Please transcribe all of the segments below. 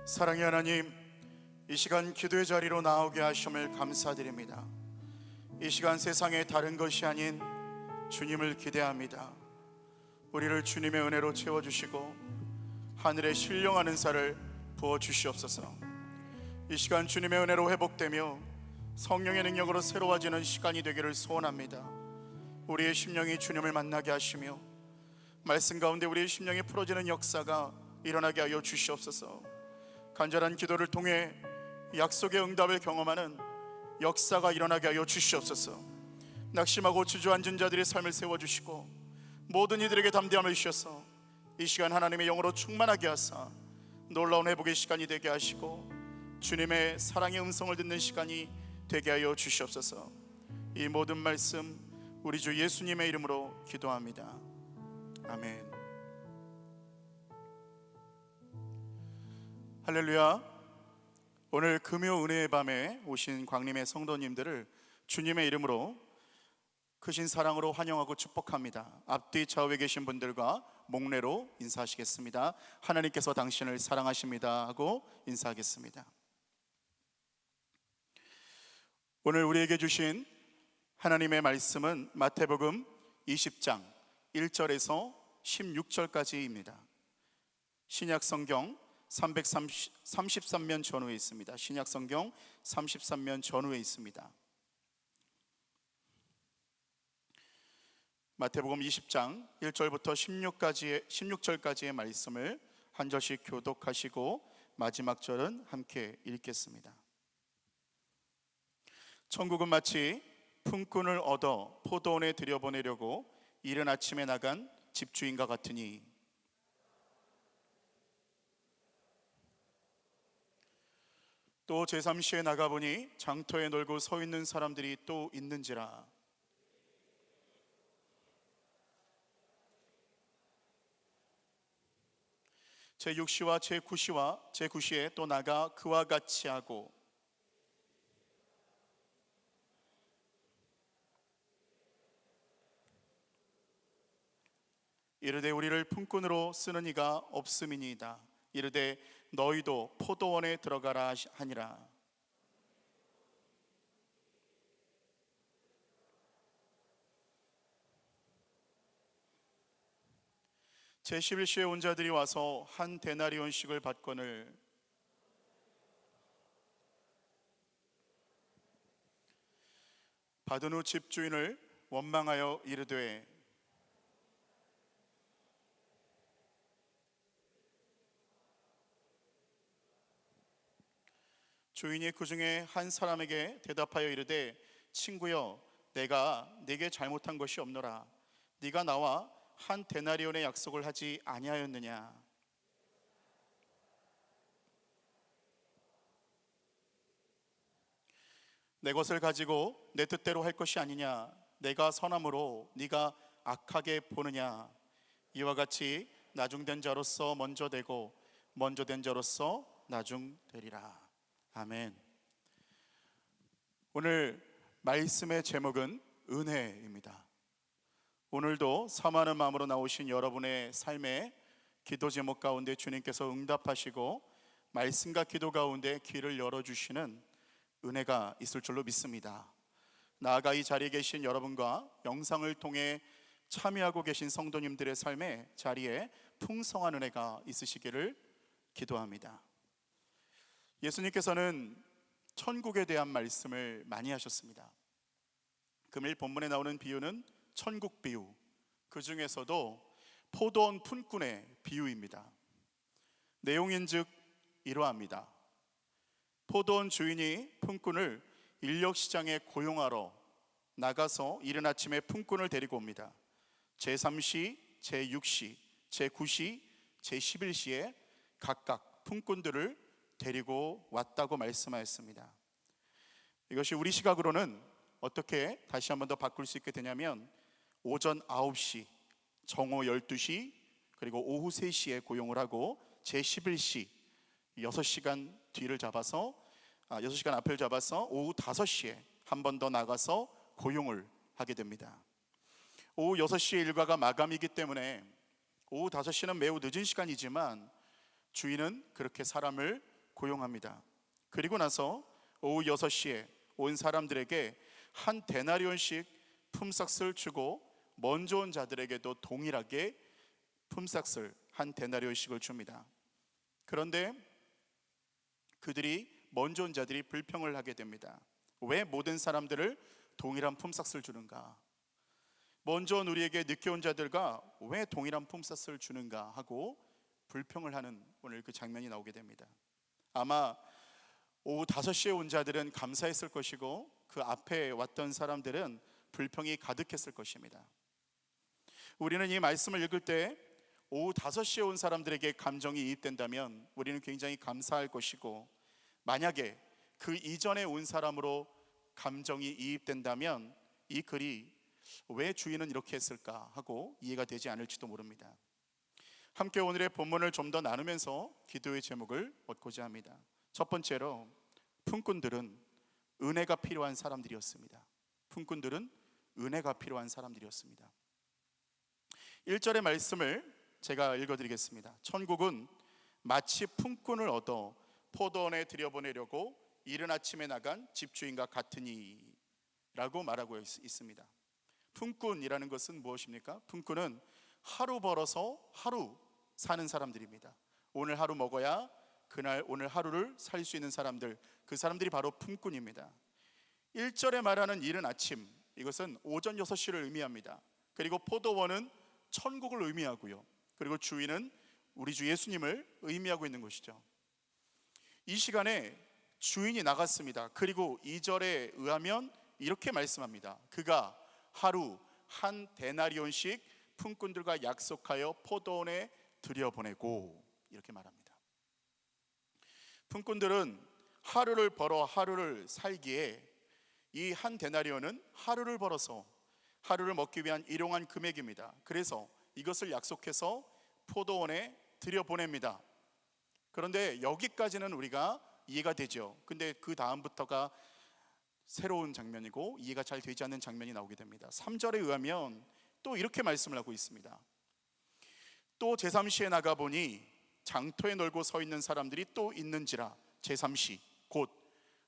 사랑의 하나님, 이 시간 기도의 자리로 나오게 하심을 감사드립니다. 이 시간 세상에 다른 것이 아닌 주님을 기대합니다. 우리를 주님의 은혜로 채워주시고 하늘의 신령한 은사를 부어주시옵소서. 이 시간 주님의 은혜로 회복되며 성령의 능력으로 새로워지는 시간이 되기를 소원합니다. 우리의 심령이 주님을 만나게 하시며 말씀 가운데 우리의 심령이 풀어지는 역사가 일어나게 하여 주시옵소서. 간절한 기도를 통해 약속의 응답을 경험하는 역사가 일어나게 하여 주시옵소서. 낙심하고 주저앉은 자들의 삶을 세워주시고 모든 이들에게 담대함을 주셔서 이 시간 하나님의 영으로 충만하게 하사 놀라운 회복의 시간이 되게 하시고 주님의 사랑의 음성을 듣는 시간이 되게 하여 주시옵소서. 이 모든 말씀 우리 주 예수님의 이름으로 기도합니다. 아멘. 할렐루야. 오늘 금요 은혜의 밤에 오신 광림의 성도님들을 주님의 이름으로 크신 사랑으로 환영하고 축복합니다. 앞뒤 좌우에 계신 분들과 목례로 인사하시겠습니다. 하나님께서 당신을 사랑하십니다 하고 인사하겠습니다. 오늘 우리에게 주신 하나님의 말씀은 마태복음 20장 1절에서 16절까지입니다. 신약성경 333면 전후에 있습니다. 신약성경 33면 전후에 있습니다. 마태복음 20장 1절부터 16절까지의 말씀을 한 절씩 교독하시고 마지막 절은 함께 읽겠습니다. 천국은 마치 품꾼을 얻어 포도원에 들여보내려고 이른 아침에 나간 집주인과 같으니 또 제3시에 나가보니 장터에 놀고 서 있는 사람들이 또 있는지라. 제6시와 제9시에 또 나가 그와 같이 하고 이르되 우리를 품꾼으로 쓰는 이가 없음이니이다. 이르되 너희도 포도원에 들어가라 하니라. 제11시에 온 자들이 와서 한 데나리온씩을 받거늘 받은 후 집주인을 원망하여 이르되 주인이 그 중에 한 사람에게 대답하여 이르되 친구여, 내가 네게 잘못한 것이 없노라. 네가 나와 한 데나리온의 약속을 하지 아니하였느냐? 내 것을 가지고 내 뜻대로 할 것이 아니냐? 내가 선함으로 네가 악하게 보느냐? 이와 같이 나중된 자로서 먼저 되고 먼저 된 자로서 나중되리라. 아멘. 오늘 말씀의 제목은 은혜입니다. 오늘도 사모하는 마음으로 나오신 여러분의 삶의 기도 제목 가운데 주님께서 응답하시고 말씀과 기도 가운데 길을 열어주시는 은혜가 있을 줄로 믿습니다. 나아가 이 자리에 계신 여러분과 영상을 통해 참여하고 계신 성도님들의 삶의 자리에 풍성한 은혜가 있으시기를 기도합니다. 예수님께서는 천국에 대한 말씀을 많이 하셨습니다. 금일 본문에 나오는 비유는 천국 비유, 그 중에서도 포도원 품꾼의 비유입니다. 내용인즉 이러합니다. 포도원 주인이 품꾼을 인력시장에 고용하러 나가서 이른 아침에 품꾼을 데리고 옵니다. 제3시, 제6시, 제9시, 제11시에 각각 품꾼들을 데리고 왔다고 말씀하였습니다. 이것이 우리 시각으로는 어떻게 다시 한 번 더 바꿀 수 있게 되냐면 오전 9시, 정오 12시, 그리고 오후 3시에 고용을 하고 제11시 6시간 뒤를 잡아서 6시간 앞을 잡아서 오후 5시에 한 번 더 나가서 고용을 하게 됩니다. 오후 6시에 일과가 마감이기 때문에 오후 5시는 매우 늦은 시간이지만 주인은 그렇게 사람을 고용합니다. 그리고 나서 오후 6시에 온 사람들에게 한 데나리온씩 품삯을 주고 먼저 온 자들에게도 동일하게 품삯을 한 데나리온씩을 줍니다. 그런데 그들이 먼저 온 자들이 불평을 하게 됩니다. 왜 모든 사람들을 동일한 품삯을 주는가? 먼저 온 우리에게 늦게 온 자들과 왜 동일한 품삯을 주는가 하고 불평을 하는 오늘 그 장면이 나오게 됩니다. 아마 오후 5시에 온 자들은 감사했을 것이고 그 앞에 왔던 사람들은 불평이 가득했을 것입니다. 우리는 이 말씀을 읽을 때 오후 5시에 온 사람들에게 감정이 이입된다면 우리는 굉장히 감사할 것이고, 만약에 그 이전에 온 사람으로 감정이 이입된다면 이 글이 왜 주인은 이렇게 했을까 하고 이해가 되지 않을지도 모릅니다. 함께 오늘의 본문을 좀 더 나누면서 기도의 제목을 얻고자 합니다. 첫 번째로, 품꾼들은 은혜가 필요한 사람들이었습니다. 품꾼들은 은혜가 필요한 사람들이었습니다. 1절의 말씀을 제가 읽어드리겠습니다. 천국은 마치 품꾼을 얻어 포도원에 들여보내려고 이른 아침에 나간 집주인과 같으니 라고 말하고 있습니다. 품꾼이라는 것은 무엇입니까? 품꾼은 하루 벌어서 하루 사는 사람들입니다. 오늘 하루 먹어야 그날 오늘 하루를 살 수 있는 사람들, 그 사람들이 바로 품꾼입니다. 1절에 말하는 이른 아침, 이것은 오전 6시를 의미합니다. 그리고 포도원은 천국을 의미하고요, 그리고 주인은 우리 주 예수님을 의미하고 있는 것이죠. 이 시간에 주인이 나갔습니다. 그리고 2절에 의하면 이렇게 말씀합니다. 그가 하루 한 데나리온씩 품꾼들과 약속하여 포도원에 들여보내고, 이렇게 말합니다. 품꾼들은 하루를 벌어 하루를 살기에 이 한 데나리온은 하루를 벌어서 하루를 먹기 위한 일용한 금액입니다. 그래서 이것을 약속해서 포도원에 들여보냅니다. 그런데 여기까지는 우리가 이해가 되죠. 근데 그 다음부터가 새로운 장면이고 이해가 잘 되지 않는 장면이 나오게 됩니다. 3절에 의하면 또 이렇게 말씀을 하고 있습니다. 또 제3시에 나가보니 장터에 놀고 서 있는 사람들이 또 있는지라. 제3시 곧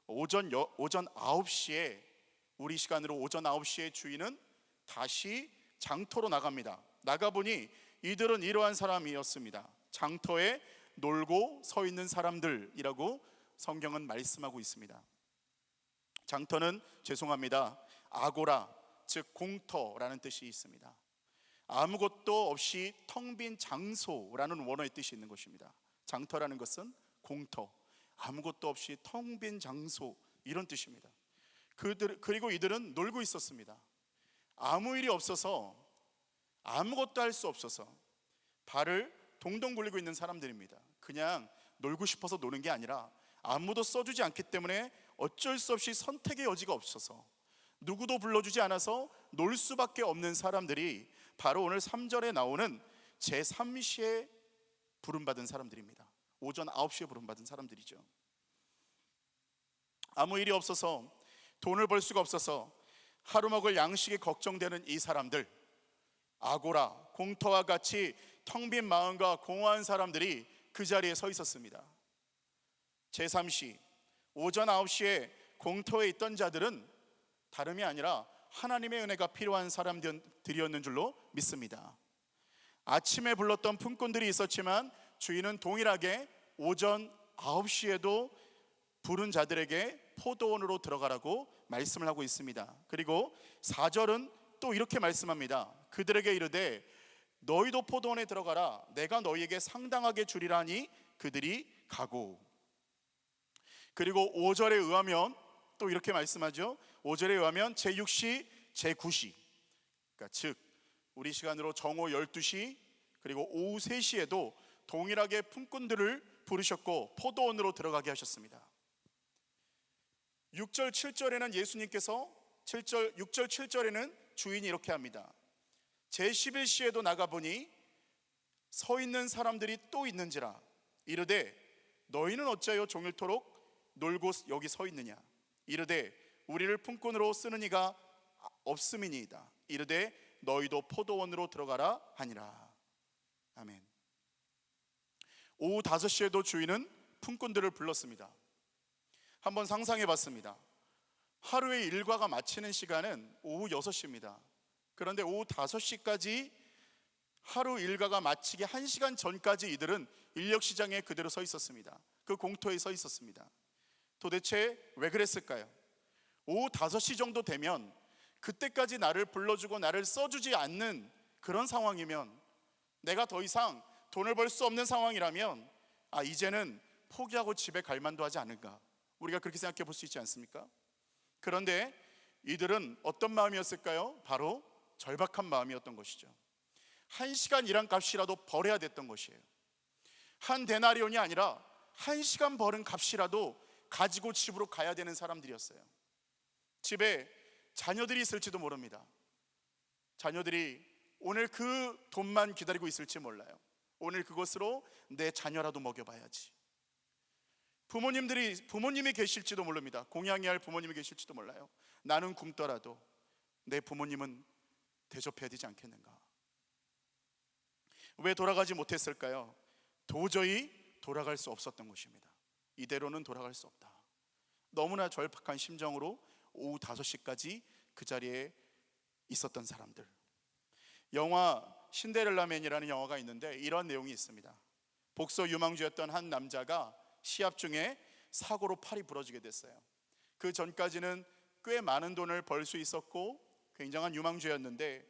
오전 9시에, 우리 시간으로 오전 9시에 주인은 다시 장터로 나갑니다. 나가보니 이들은 이러한 사람이었습니다. 장터에 놀고 서 있는 사람들이라고 성경은 말씀하고 있습니다. 장터는, 죄송합니다, 아고라, 즉 공터라는 뜻이 있습니다. 아무것도 없이 텅 빈 장소라는 원어의 뜻이 있는 것입니다. 장터라는 것은 공터, 아무것도 없이 텅 빈 장소, 이런 뜻입니다. 그리고 이들은 놀고 있었습니다. 아무 일이 없어서, 아무것도 할 수 없어서 발을 동동 굴리고 있는 사람들입니다. 그냥 놀고 싶어서 노는 게 아니라 아무도 써주지 않기 때문에 어쩔 수 없이 선택의 여지가 없어서, 누구도 불러주지 않아서 놀 수밖에 없는 사람들이 바로 오늘 3절에 나오는 제3시에 부름받은 사람들입니다. 오전 9시에 부름받은 사람들이죠. 아무 일이 없어서, 돈을 벌 수가 없어서 하루 먹을 양식이 걱정되는 이 사람들, 아고라, 공터와 같이 텅 빈 마음과 공허한 사람들이 그 자리에 서 있었습니다. 제3시, 오전 9시에 공터에 있던 자들은 다름이 아니라 하나님의 은혜가 필요한 사람들이었는 줄로 믿습니다. 아침에 불렀던 품꾼들이 있었지만 주인은 동일하게 오전 9시에도 부른 자들에게 포도원으로 들어가라고 말씀을 하고 있습니다. 그리고 4절은 또 이렇게 말씀합니다. 그들에게 이르되 너희도 포도원에 들어가라. 내가 너희에게 상당하게 주리라니 그들이 가고. 그리고 5절에 의하면 또 이렇게 말씀하죠. 5절에 의하면 제6시, 제9시, 그러니까 즉 우리 시간으로 정오 12시 그리고 오후 3시에도 동일하게 품꾼들을 부르셨고 포도원으로 들어가게 하셨습니다. 6절 7절에는 예수님께서 6절 7절에는 주인이 이렇게 합니다. 제11시에도 나가보니 서 있는 사람들이 또 있는지라. 이르되 너희는 어찌하여 종일토록 놀고 여기 서 있느냐. 이르되 우리를 품꾼으로 쓰는 이가 없음이니이다. 이르되 너희도 포도원으로 들어가라 하니라. 아멘. 오후 5시에도 주인은 품꾼들을 불렀습니다. 한번 상상해 봤습니다. 하루의 일과가 마치는 시간은 오후 6시입니다. 그런데 오후 5시까지 하루 일과가 마치기 1시간 전까지 이들은 인력시장에 그대로 서 있었습니다. 그 공터에 서 있었습니다. 도대체 왜 그랬을까요? 오후 5시 정도 되면 그때까지 나를 불러주고 나를 써주지 않는 그런 상황이면, 내가 더 이상 돈을 벌 수 없는 상황이라면 이제는 포기하고 집에 갈 만도 하지 않을까, 우리가 그렇게 생각해 볼 수 있지 않습니까? 그런데 이들은 어떤 마음이었을까요? 바로 절박한 마음이었던 것이죠. 1시간 일한 값이라도 벌어야 됐던 것이에요. 한 데나리온이 아니라 1시간 벌은 값이라도 가지고 집으로 가야 되는 사람들이었어요. 집에 자녀들이 있을지도 모릅니다. 자녀들이 오늘 그 돈만 기다리고 있을지 몰라요. 오늘 그것으로 내 자녀라도 먹여봐야지. 부모님이 계실지도 모릅니다. 공양해야 할 부모님이 계실지도 몰라요. 나는 굶더라도 내 부모님은 대접해야 되지 않겠는가. 왜 돌아가지 못했을까요? 도저히 돌아갈 수 없었던 것입니다. 이대로는 돌아갈 수 없다. 너무나 절박한 심정으로 오후 5시까지 그 자리에 있었던 사람들. 영화 신데렐라맨이라는 영화가 있는데 이런 내용이 있습니다. 복서 유망주였던 한 남자가 시합 중에 사고로 팔이 부러지게 됐어요. 그 전까지는 꽤 많은 돈을 벌 수 있었고 굉장한 유망주였는데,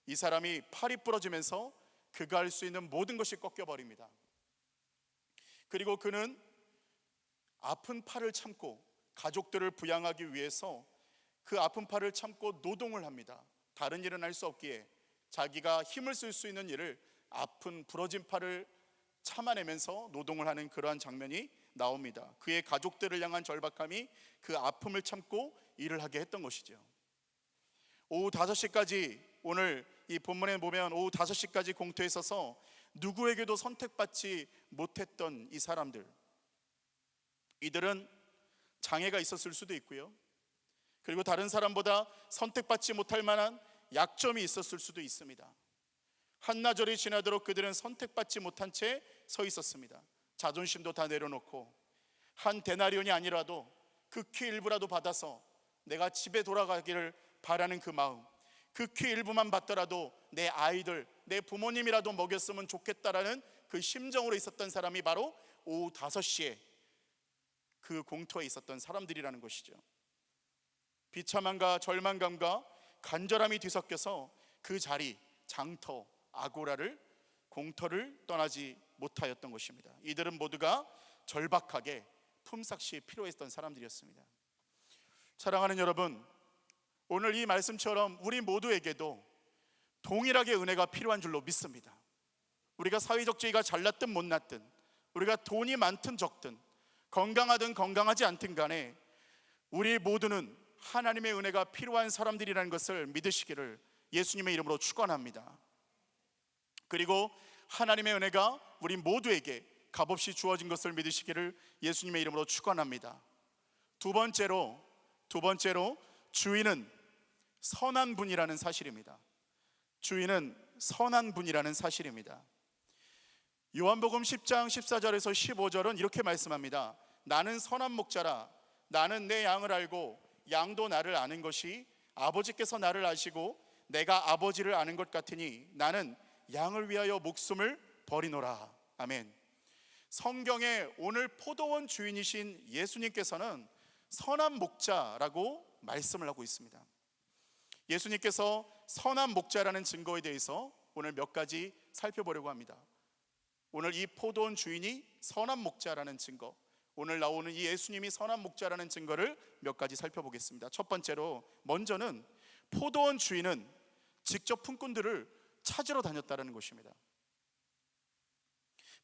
이 사람이 팔이 부러지면서 그가 할 수 있는 모든 것이 꺾여버립니다. 그리고 그는 아픈 팔을 참고 가족들을 부양하기 위해서 그 아픈 팔을 참고 노동을 합니다. 다른 일은 할 수 없기에 자기가 힘을 쓸 수 있는 일을, 아픈 부러진 팔을 참아내면서 노동을 하는 그러한 장면이 나옵니다. 그의 가족들을 향한 절박함이 그 아픔을 참고 일을 하게 했던 것이죠. 오후 5시까지, 오늘 이 본문에 보면 오후 5시까지 공터에 서서 누구에게도 선택받지 못했던 이 사람들, 이들은 장애가 있었을 수도 있고요, 그리고 다른 사람보다 선택받지 못할 만한 약점이 있었을 수도 있습니다. 한나절이 지나도록 그들은 선택받지 못한 채 서 있었습니다. 자존심도 다 내려놓고 한 데나리온이 아니라도 극히 일부라도 받아서 내가 집에 돌아가기를 바라는 그 마음, 극히 일부만 받더라도 내 아이들, 내 부모님이라도 먹였으면 좋겠다라는 그 심정으로 있었던 사람이 바로 오후 5시에 그 공터에 있었던 사람들이라는 것이죠. 비참함과 절망감과 간절함이 뒤섞여서 그 자리, 장터, 아고라를, 공터를 떠나지 못하였던 것입니다. 이들은 모두가 절박하게 품삯이 필요했던 사람들이었습니다. 사랑하는 여러분, 오늘 이 말씀처럼 우리 모두에게도 동일하게 은혜가 필요한 줄로 믿습니다. 우리가 사회적 지위가 잘났든 못났든, 우리가 돈이 많든 적든, 건강하든 건강하지 않든 간에 우리 모두는 하나님의 은혜가 필요한 사람들이라는 것을 믿으시기를 예수님의 이름으로 축원합니다. 그리고 하나님의 은혜가 우리 모두에게 값없이 주어진 것을 믿으시기를 예수님의 이름으로 축원합니다. 두 번째로 주인은 선한 분이라는 사실입니다. 주인은 선한 분이라는 사실입니다. 요한복음 10장 14절에서 15절은 이렇게 말씀합니다. 나는 선한 목자라. 나는 내 양을 알고 양도 나를 아는 것이 아버지께서 나를 아시고 내가 아버지를 아는 것 같으니 나는 양을 위하여 목숨을 버리노라. 아멘. 성경에 오늘 포도원 주인이신 예수님께서는 선한 목자라고 말씀을 하고 있습니다. 예수님께서 선한 목자라는 증거에 대해서 오늘 몇 가지 살펴보려고 합니다. 오늘 이 포도원 주인이 선한 목자라는 증거, 오늘 나오는 이 예수님이 선한 목자라는 증거를 몇 가지 살펴보겠습니다. 첫 번째로, 먼저는 포도원 주인은 직접 품꾼들을 찾으러 다녔다는 것입니다.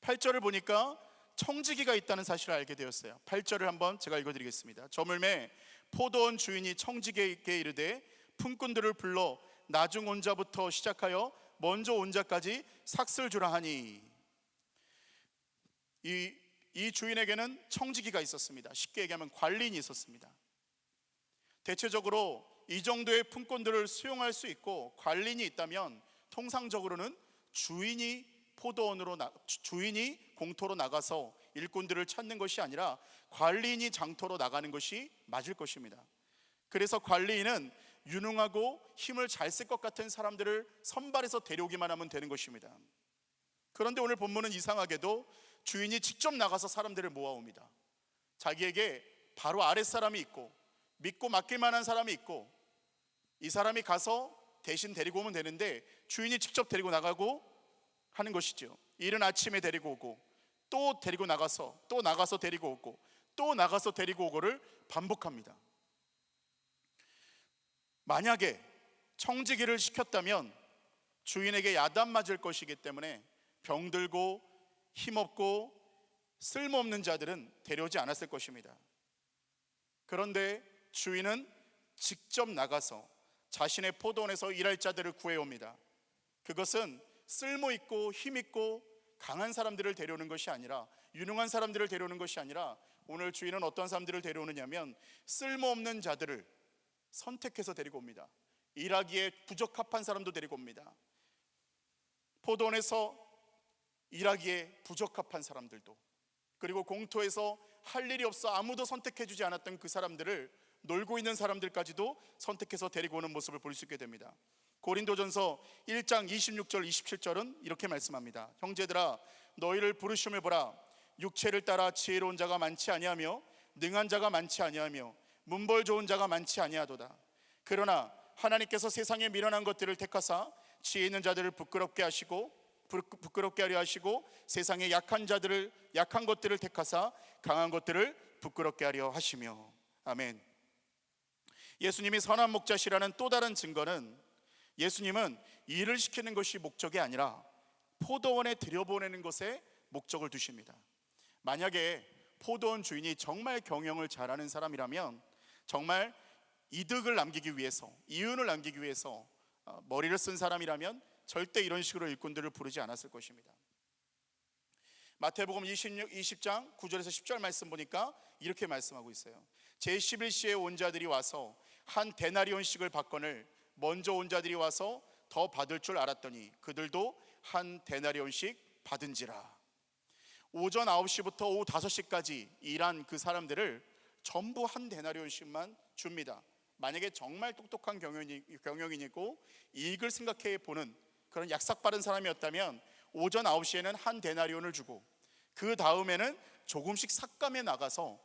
8절을 보니까 청지기가 있다는 사실을 알게 되었어요. 8절을 한번 제가 읽어드리겠습니다. 저물매 포도원 주인이 청지기에게 이르되 품꾼들을 불러 나중 온 자부터 시작하여 먼저 온 자까지 삭슬 주라 하니. 이 주인에게는 청지기가 있었습니다. 쉽게 얘기하면 관리인이 있었습니다. 대체적으로 이 정도의 품꾼들을 수용할 수 있고 관리인이 있다면 통상적으로는 주인이 공터로 나가서 일꾼들을 찾는 것이 아니라 관리인이 장터로 나가는 것이 맞을 것입니다. 그래서 관리인은 유능하고 힘을 잘 쓸 것 같은 사람들을 선발해서 데려오기만 하면 되는 것입니다. 그런데 오늘 본문은 이상하게도 주인이 직접 나가서 사람들을 모아옵니다. 자기에게 바로 아랫사람이 있고 믿고 맡길 만한 사람이 있고 이 사람이 가서 대신 데리고 오면 되는데 주인이 직접 데리고 나가고 하는 것이죠. 이른 아침에 데리고 오고 또 데리고 나가서 또 나가서 데리고 오고 또 나가서 데리고 오고를 반복합니다. 만약에 청지기를 시켰다면 주인에게 야단 맞을 것이기 때문에 병들고 힘없고 쓸모없는 자들은 데려오지 않았을 것입니다. 그런데 주인은 직접 나가서 자신의 포도원에서 일할 자들을 구해옵니다. 그것은 쓸모있고 힘있고 강한 사람들을 데려오는 것이 아니라, 유능한 사람들을 데려오는 것이 아니라, 오늘 주인은 어떤 사람들을 데려오느냐면 쓸모없는 자들을 선택해서 데리고 옵니다. 일하기에 부적합한 사람도 데리고 옵니다. 포도원에서 일하기에 부적합한 사람들도, 그리고 공터에서 할 일이 없어 아무도 선택해주지 않았던 그 사람들을, 놀고 있는 사람들까지도 선택해서 데리고 오는 모습을 볼 수 있게 됩니다. 고린도전서 1장 26절 27절은 이렇게 말씀합니다. 형제들아, 너희를 부르심을 보라. 육체를 따라 지혜로운 자가 많지 아니하며 능한 자가 많지 아니하며 문벌 좋은 자가 많지 아니하도다. 그러나 하나님께서 세상에 미련한 것들을 택하사 지혜 있는 자들을 부끄럽게 하려 하시고 세상에 약한 것들을 택하사 강한 것들을 부끄럽게 하려 하시며. 아멘. 예수님이 선한 목자시라는 또 다른 증거는, 예수님은 일을 시키는 것이 목적이 아니라 포도원에 들여보내는 것에 목적을 두십니다. 만약에 포도원 주인이 정말 경영을 잘하는 사람이라면, 정말 이득을 남기기 위해서, 이윤을 남기기 위해서 머리를 쓴 사람이라면 절대 이런 식으로 일꾼들을 부르지 않았을 것입니다. 마태복음 20장 9절에서 10절 말씀 보니까 이렇게 말씀하고 있어요. 제11시에 온 자들이 와서 한 데나리온씩을 받거늘 먼저 온 자들이 와서 더 받을 줄 알았더니 그들도 한 데나리온씩 받은지라. 오전 9시부터 오후 5시까지 일한 그 사람들을 전부 한 데나리온씩만 줍니다. 만약에 정말 똑똑한 경영인이고 이익을 생각해 보는 그런 약삭 빠른 사람이었다면 오전 9시에는 한 데나리온을 주고, 그 다음에는 조금씩 삭감해 나가서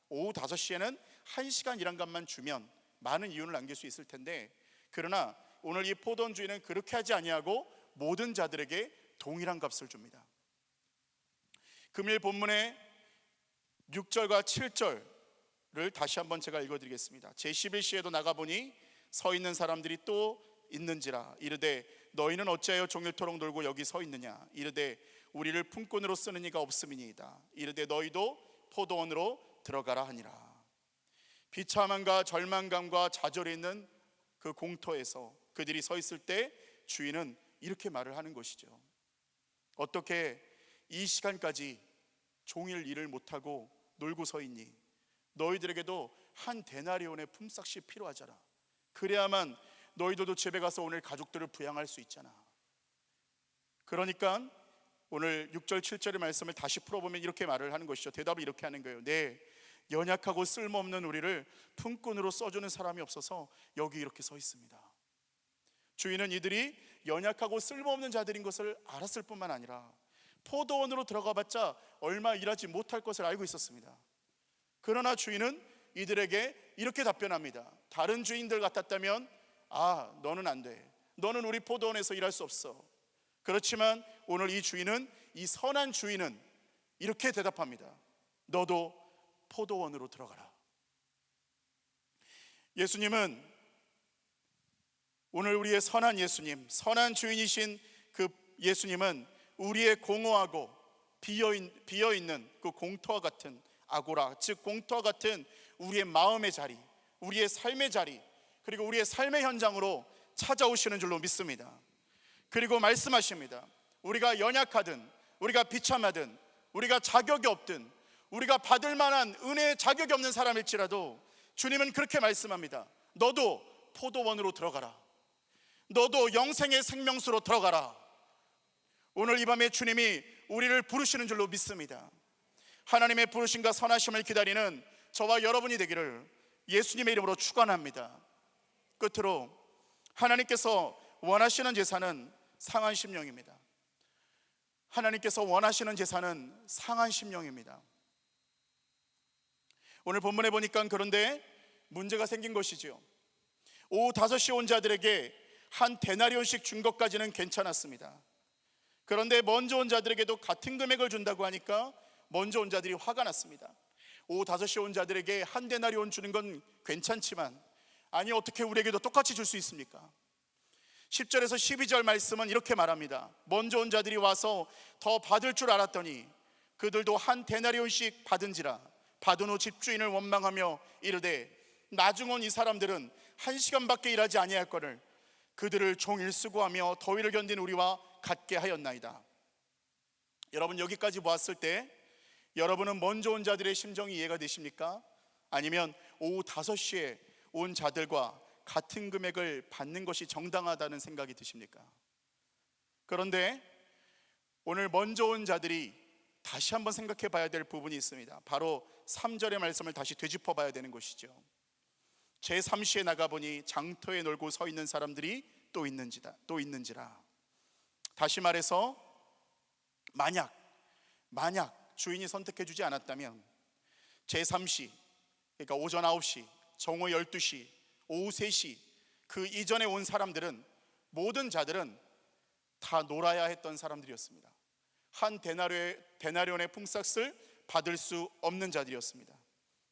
오후 5시에는 1시간 일한 값만 주면 많은 이윤을 남길 수 있을 텐데, 그러나 오늘 이 포도원 주인은 그렇게 하지 아니하고 모든 자들에게 동일한 값을 줍니다. 금요일 본문의 6절과 7절을 다시 한번 제가 읽어드리겠습니다. 제11시에도 나가보니 서 있는 사람들이 또 있는지라. 이르되 너희는 어찌하여 종일토록 놀고 여기 서 있느냐. 이르되 우리를 품꾼으로 쓰는 이가 없음이니이다. 이르되 너희도 포도원으로 들어가라 하니라. 비참함과 절망감과 좌절이 있는 그 공터에서 그들이 서 있을 때 주인은 이렇게 말을 하는 것이죠. 어떻게 이 시간까지 종일 일을 못하고 놀고 서 있니? 너희들에게도 한 데나리온의 품삯이 필요하잖아. 그래야만 너희들도 집에 가서 오늘 가족들을 부양할 수 있잖아. 그러니까 오늘 6절 7절의 말씀을 다시 풀어보면 이렇게 말을 하는 것이죠. 대답을 이렇게 하는 거예요. 네, 연약하고 쓸모없는 우리를 품꾼으로 써주는 사람이 없어서 여기 이렇게 서 있습니다. 주인은 이들이 연약하고 쓸모없는 자들인 것을 알았을 뿐만 아니라 포도원으로 들어가 봤자 얼마 일하지 못할 것을 알고 있었습니다. 그러나 주인은 이들에게 이렇게 답변합니다. 다른 주인들 같았다면 너는 안 돼, 너는 우리 포도원에서 일할 수 없어. 그렇지만 오늘 이 주인은, 이 선한 주인은 이렇게 대답합니다. 너도 포도원으로 들어가라. 예수님은, 오늘 우리의 선한 예수님, 선한 주인이신 그 예수님은 우리의 공허하고 비어있는 그 공터와 같은 아고라, 즉 공터와 같은 우리의 마음의 자리, 우리의 삶의 자리, 그리고 우리의 삶의 현장으로 찾아오시는 줄로 믿습니다. 그리고 말씀하십니다. 우리가 연약하든, 우리가 비참하든, 우리가 자격이 없든, 우리가 받을 만한 은혜의 자격이 없는 사람일지라도 주님은 그렇게 말씀합니다. 너도 포도원으로 들어가라. 너도 영생의 생명수로 들어가라. 오늘 이 밤에 주님이 우리를 부르시는 줄로 믿습니다. 하나님의 부르심과 선하심을 기다리는 저와 여러분이 되기를 예수님의 이름으로 축원합니다. 끝으로 하나님께서 원하시는 제사는 상한 심령입니다. 하나님께서 원하시는 제사는 상한 심령입니다. 오늘 본문에 보니까 그런데 문제가 생긴 것이지요. 오후 5시에 온 자들에게 한 데나리온씩 준 것까지는 괜찮았습니다. 그런데 먼저 온 자들에게도 같은 금액을 준다고 하니까 먼저 온 자들이 화가 났습니다. 오후 5시에 온 자들에게 한 데나리온 주는 건 괜찮지만, 아니 어떻게 우리에게도 똑같이 줄 수 있습니까? 10절에서 12절 말씀은 이렇게 말합니다. 먼저 온 자들이 와서 더 받을 줄 알았더니 그들도 한 데나리온씩 받은지라. 받은 후 집주인을 원망하며 이르되 나중 온 이 사람들은 1시간밖에 일하지 아니할거늘 그들을 종일 수고하며 더위를 견딘 우리와 같게 하였나이다. 여러분, 여기까지 보았을 때 여러분은 먼저 온 자들의 심정이 이해가 되십니까? 아니면 오후 5시에 온 자들과 같은 금액을 받는 것이 정당하다는 생각이 드십니까? 그런데 오늘 먼저 온 자들이 다시 한번 생각해 봐야 될 부분이 있습니다. 바로 3절의 말씀을 다시 되짚어 봐야 되는 것이죠. 제3시에 나가보니 장터에 놀고 서 있는 사람들이 또 있는지라. 다시 말해서 만약 주인이 선택해 주지 않았다면 제3시, 그러니까 오전 9시, 정오 12시, 오후 3시 그 이전에 온 사람들은, 모든 자들은 다 놀아야 했던 사람들이었습니다. 한 데나리온의 품삯을 받을 수 없는 자들이었습니다.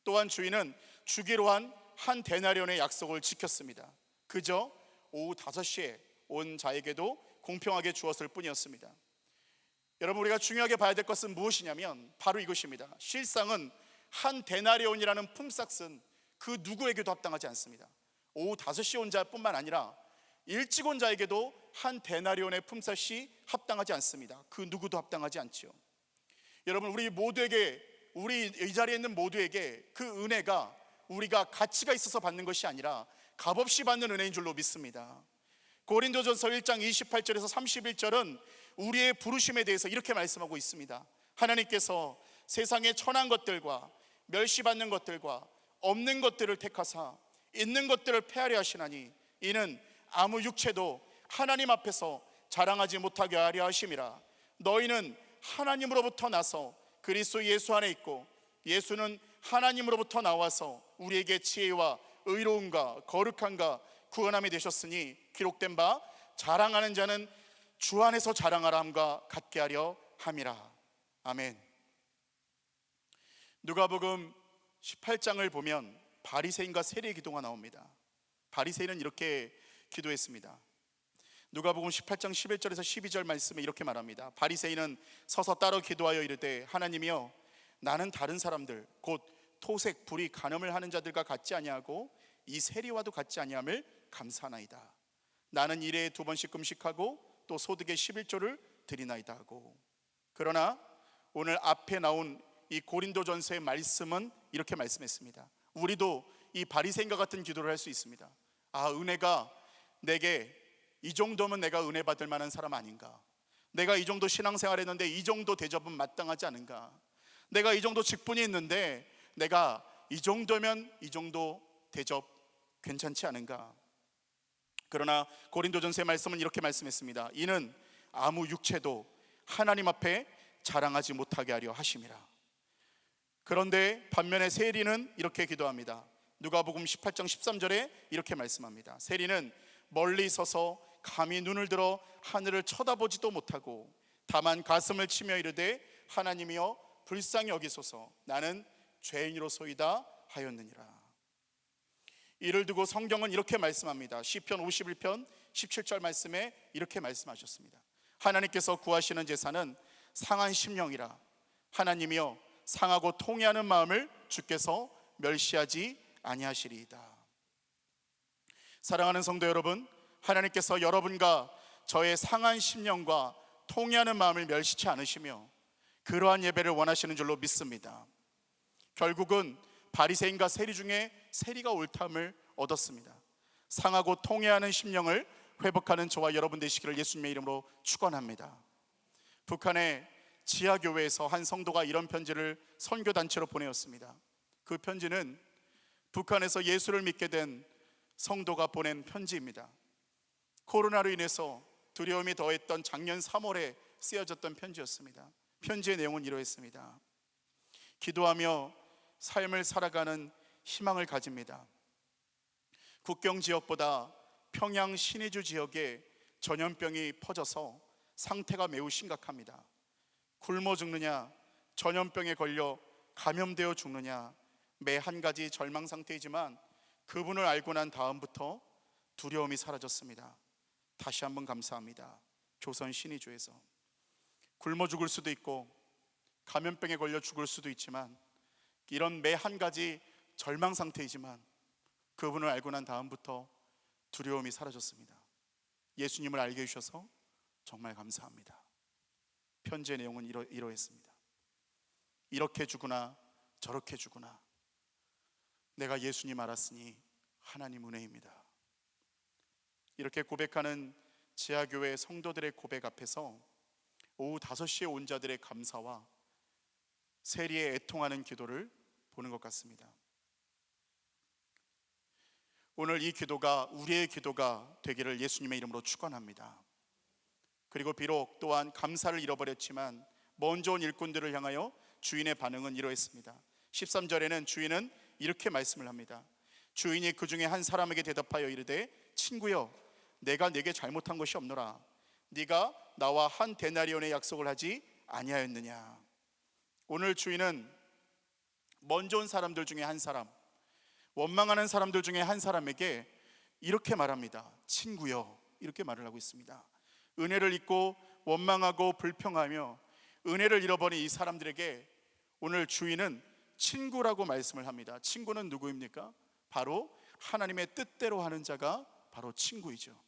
또한 주인은 주기로 한 데나리온의 약속을 지켰습니다. 그저 오후 5시에 온 자에게도 공평하게 주었을 뿐이었습니다. 여러분, 우리가 중요하게 봐야 될 것은 무엇이냐면 바로 이것입니다. 실상은 한 데나리온이라는 품삯은 그 누구에게도 합당하지 않습니다. 오후 5시에 온 자뿐만 아니라 일찍 온 자에게도 한 데나리온의 품삯이 합당하지 않습니다. 그 누구도 합당하지 않지요. 여러분, 우리 이 자리에 있는 모두에게 그 은혜가 우리가 가치가 있어서 받는 것이 아니라 값없이 받는 은혜인 줄로 믿습니다. 고린도전서 1장 28절에서 31절은 우리의 부르심에 대해서 이렇게 말씀하고 있습니다. 하나님께서 세상의 천한 것들과 멸시받는 것들과 없는 것들을 택하사 있는 것들을 폐하려 하시나니 이는 아무 육체도 하나님 앞에서 자랑하지 못하게 하려 하심이라. 너희는 하나님으로부터 나서 그리스도 예수 안에 있고 예수는 하나님으로부터 나와서 우리에게 지혜와 의로움과 거룩함과 구원함이 되셨으니 기록된 바 자랑하는 자는 주 안에서 자랑하라 함과 같게 하려 함이라. 아멘. 누가복음 18장을 보면 바리새인과 세리의 기도가 나옵니다. 바리새인은 이렇게 기도했습니다. 누가복음 18장 11절에서 12절 말씀에 이렇게 말합니다. 바리새인은 서서 따로 기도하여 이르되 하나님이여, 나는 다른 사람들 곧 토색, 불의, 간음을 하는 자들과 같지 아니하고 이 세리와도 같지 아니함을 감사하나이다. 나는 일에 2번씩 금식하고 또 소득의 11조를 드리나이다 하고. 그러나 오늘 앞에 나온 이 고린도전서의 말씀은 이렇게 말씀했습니다. 우리도 이 바리새인과 같은 기도를 할 수 있습니다. 아, 은혜가 내게 이 정도면 내가 은혜 받을 만한 사람 아닌가? 내가 이 정도 신앙생활 했는데 이 정도 대접은 마땅하지 않은가? 내가 이 정도 직분이 있는데 내가 이 정도면 이 정도 대접 괜찮지 않은가? 그러나 고린도전서의 말씀은 이렇게 말씀했습니다. 이는 아무 육체도 하나님 앞에 자랑하지 못하게 하려 하심이라. 그런데 반면에 세리는 이렇게 기도합니다. 누가복음 18장 13절에 이렇게 말씀합니다. 세리는 멀리 서서 감히 눈을 들어 하늘을 쳐다보지도 못하고 다만 가슴을 치며 이르되 하나님이여 불쌍히 여기소서, 나는 죄인으로소이다 하였느니라. 이를 두고 성경은 이렇게 말씀합니다. 시편 51편 17절 말씀에 이렇게 말씀하셨습니다. 하나님께서 구하시는 제사는 상한 심령이라. 하나님이여 상하고 통회하는 마음을 주께서 멸시하지 아니하시리이다. 사랑하는 성도 여러분, 하나님께서 여러분과 저의 상한 심령과 통회하는 마음을 멸시치 않으시며 그러한 예배를 원하시는 줄로 믿습니다. 결국은 바리새인과 세리 중에 세리가 옳다함을 얻었습니다. 상하고 통회하는 심령을 회복하는 저와 여러분 되시기를 예수님의 이름으로 축원합니다. 북한의 지하교회에서 한 성도가 이런 편지를 선교단체로 보내었습니다. 그 편지는 북한에서 예수를 믿게 된 성도가 보낸 편지입니다. 코로나로 인해서 두려움이 더했던 작년 3월에 쓰여졌던 편지였습니다. 편지의 내용은 이러했습니다. 기도하며 삶을 살아가는 희망을 가집니다. 국경 지역보다 평양 신의주 지역에 전염병이 퍼져서 상태가 매우 심각합니다. 굶어 죽느냐, 전염병에 걸려 감염되어 죽느냐, 매 한 가지 절망 상태이지만 그분을 알고 난 다음부터 두려움이 사라졌습니다. 다시 한번 감사합니다. 조선 신의주에서. 굶어 죽을 수도 있고 감염병에 걸려 죽을 수도 있지만, 이런 매 한 가지 절망 상태이지만 그분을 알고 난 다음부터 두려움이 사라졌습니다. 예수님을 알게 해주셔서 정말 감사합니다. 편지의 내용은 이러했습니다. 이렇게 주구나 저렇게 주구나, 내가 예수님 알았으니 하나님 은혜입니다. 이렇게 고백하는 지하교회 성도들의 고백 앞에서 오후 5시에 온 자들의 감사와 세리의 애통하는 기도를 보는 것 같습니다. 오늘 이 기도가 우리의 기도가 되기를 예수님의 이름으로 축원합니다. 그리고 비록 또한 감사를 잃어버렸지만 먼저 온 일꾼들을 향하여 주인의 반응은 이러했습니다. 13절에는 주인은 이렇게 말씀을 합니다. 주인이 그 중에 한 사람에게 대답하여 이르되, 친구여, 내가 네게 잘못한 것이 없노라. 네가 나와 한 데나리온의 약속을 하지 아니하였느냐. 오늘 주인은 먼저 온 사람들 중에 한 사람, 원망하는 사람들 중에 한 사람에게 이렇게 말합니다. 친구여, 이렇게 말을 하고 있습니다. 은혜를 잊고 원망하고 불평하며 은혜를 잃어버린 이 사람들에게 오늘 주인은 친구라고 말씀을 합니다. 친구는 누구입니까? 바로 하나님의 뜻대로 하는 자가 바로 친구이죠.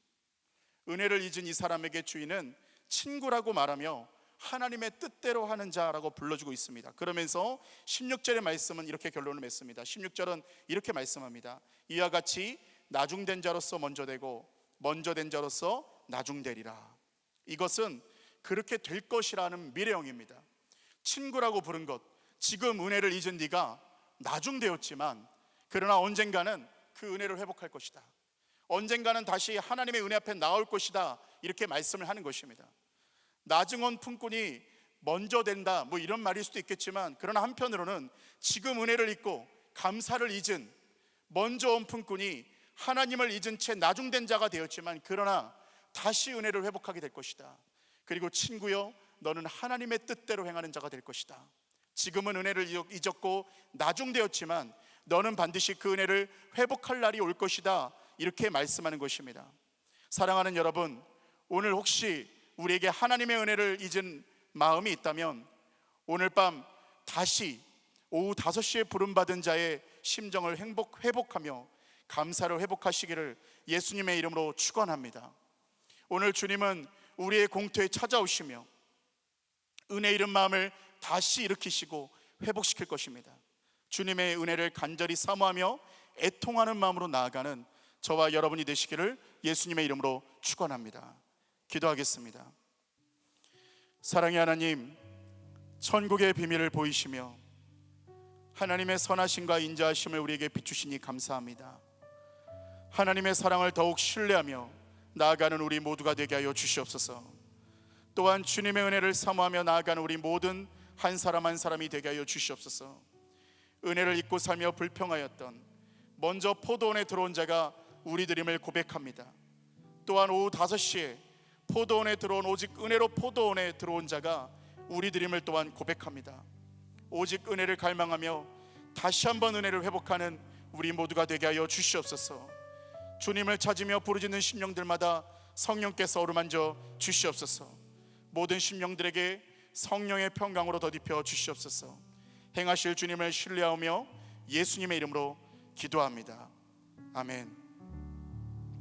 은혜를 잊은 이 사람에게 주인은 친구라고 말하며 하나님의 뜻대로 하는 자라고 불러주고 있습니다. 그러면서 16절의 말씀은 이렇게 결론을 맺습니다. 16절은 이렇게 말씀합니다. 이와 같이 나중된 자로서 먼저 되고 먼저 된 자로서 나중되리라. 이것은 그렇게 될 것이라는 미래형입니다. 친구라고 부른 것, 지금 은혜를 잊은 네가 나중되었지만 그러나 언젠가는 그 은혜를 회복할 것이다. 언젠가는 다시 하나님의 은혜 앞에 나올 것이다. 이렇게 말씀을 하는 것입니다. 나중온 품꾼이 먼저 된다, 뭐 이런 말일 수도 있겠지만, 그러나 한편으로는 지금 은혜를 잊고 감사를 잊은 먼저 온 품꾼이 하나님을 잊은 채 나중된 자가 되었지만 그러나 다시 은혜를 회복하게 될 것이다. 그리고 친구여, 너는 하나님의 뜻대로 행하는 자가 될 것이다. 지금은 은혜를 잊었고 나중되었지만 너는 반드시 그 은혜를 회복할 날이 올 것이다. 이렇게 말씀하는 것입니다. 사랑하는 여러분, 오늘 혹시 우리에게 하나님의 은혜를 잊은 마음이 있다면 오늘 밤 다시 오후 5시에 부름받은 자의 심정을 회복하며 감사를 회복하시기를 예수님의 이름으로 축원합니다. 오늘 주님은 우리의 공터에 찾아오시며 은혜 잃은 마음을 다시 일으키시고 회복시킬 것입니다. 주님의 은혜를 간절히 사모하며 애통하는 마음으로 나아가는 저와 여러분이 되시기를 예수님의 이름으로 축원합니다. 기도하겠습니다. 사랑의 하나님, 천국의 비밀을 보이시며 하나님의 선하심과 인자하심을 우리에게 비추시니 감사합니다. 하나님의 사랑을 더욱 신뢰하며 나아가는 우리 모두가 되게 하여 주시옵소서. 또한 주님의 은혜를 사모하며 나아가는 우리 모든 한 사람 한 사람이 되게 하여 주시옵소서. 은혜를 잊고 살며 불평하였던 먼저 포도원에 들어온 자가 우리들임을 고백합니다. 또한 오후 5시에 포도원에 들어온 오직 은혜로 포도원에 들어온 자가 우리들임을 또한 고백합니다. 오직 은혜를 갈망하며 다시 한번 은혜를 회복하는 우리 모두가 되게 하여 주시옵소서. 주님을 찾으며 부르짖는 심령들마다 성령께서 어루만져 주시옵소서. 모든 심령들에게 성령의 평강으로 덧입혀 주시옵소서. 행하실 주님을 신뢰하며 예수님의 이름으로 기도합니다. 아멘.